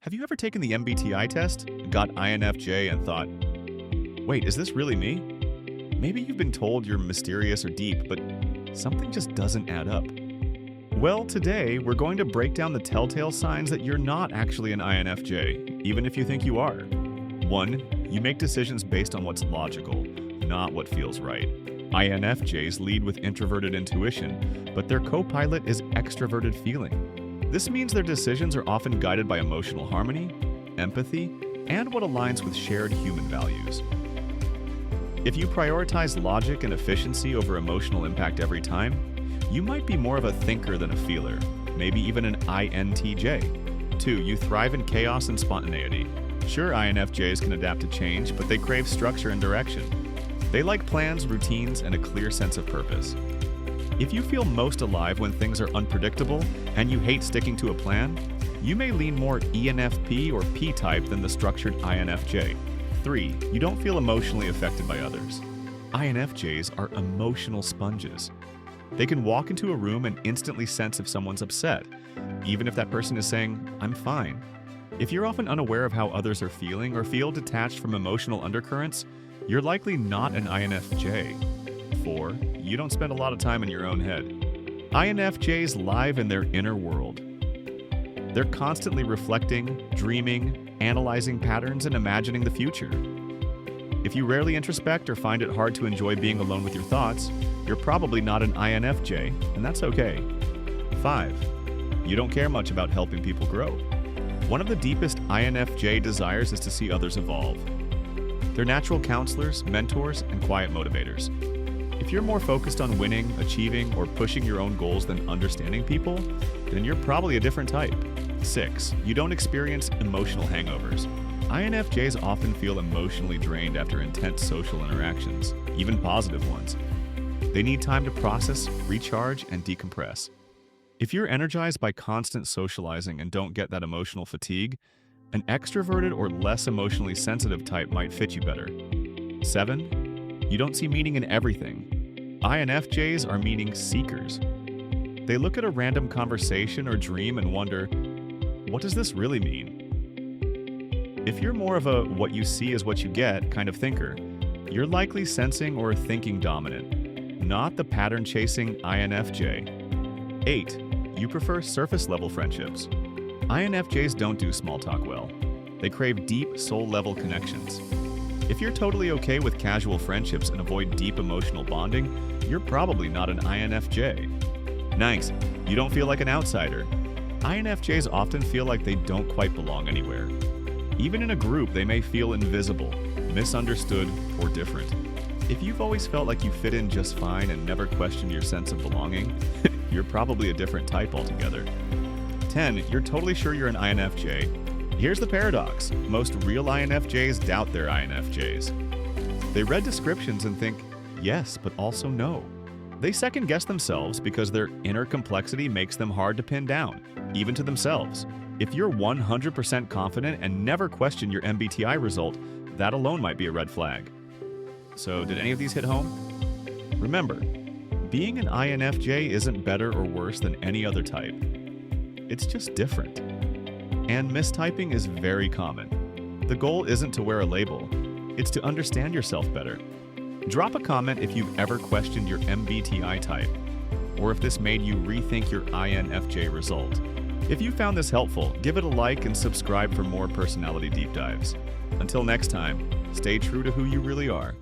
Have you ever taken the MBTI test, got INFJ, and thought, wait, is this really me? Maybe you've been told you're mysterious or deep, but something just doesn't add up. Well, today we're going to break down the telltale signs that you're not actually an INFJ, even if you think you are. 1. You make decisions based on what's logical, not what feels right. INFJs lead with introverted intuition, but their co-pilot is extroverted feeling. This means their decisions are often guided by emotional harmony, empathy, and what aligns with shared human values. If you prioritize logic and efficiency over emotional impact every time, you might be more of a thinker than a feeler, maybe even an INTJ. 2. You thrive in chaos and spontaneity. Sure, INFJs can adapt to change, but they crave structure and direction. They like plans, routines, and a clear sense of purpose. If you feel most alive when things are unpredictable and you hate sticking to a plan, you may lean more ENFP or P-type than the structured INFJ. 3. You don't feel emotionally affected by others. INFJs are emotional sponges. They can walk into a room and instantly sense if someone's upset, even if that person is saying, "I'm fine." If you're often unaware of how others are feeling or feel detached from emotional undercurrents, you're likely not an INFJ. 4. You don't spend a lot of time in your own head. INFJs live in their inner world. They're constantly reflecting, dreaming, analyzing patterns, and imagining the future. If you rarely introspect or find it hard to enjoy being alone with your thoughts, you're probably not an INFJ, and that's okay. 5. You don't care much about helping people grow. One of the deepest INFJ desires is to see others evolve. They're natural counselors, mentors, and quiet motivators. If you're more focused on winning, achieving, or pushing your own goals than understanding people, then you're probably a different type. 6. You don't experience emotional hangovers. INFJs often feel emotionally drained after intense social interactions, even positive ones. They need time to process, recharge, and decompress. If you're energized by constant socializing and don't get that emotional fatigue, an extroverted or less emotionally sensitive type might fit you better. 7. You don't see meaning in everything. INFJs are meaning seekers. They look at a random conversation or dream and wonder, what does this really mean? If you're more of a what you see is what you get kind of thinker, you're likely sensing or thinking dominant, not the pattern-chasing INFJ. 8. You prefer surface-level friendships. INFJs don't do small talk well. They crave deep, soul-level connections. If you're totally okay with casual friendships and avoid deep emotional bonding, you're probably not an INFJ. 9. You don't feel like an outsider. INFJs often feel like they don't quite belong anywhere. Even in a group, they may feel invisible, misunderstood, or different. If you've always felt like you fit in just fine and never questioned your sense of belonging, you're probably a different type altogether. 10. You're totally sure you're an INFJ. Here's the paradox. Most real INFJs doubt they're INFJs. They read descriptions and think, yes, but also no. They second-guess themselves because their inner complexity makes them hard to pin down, even to themselves. If you're 100% confident and never question your MBTI result, that alone might be a red flag. So, did any of these hit home? Remember, being an INFJ isn't better or worse than any other type. It's just different. And mistyping is very common. The goal isn't to wear a label, it's to understand yourself better. Drop a comment if you've ever questioned your MBTI type, or if this made you rethink your INFJ result. If you found this helpful, give it a like and subscribe for more personality deep dives. Until next time, stay true to who you really are.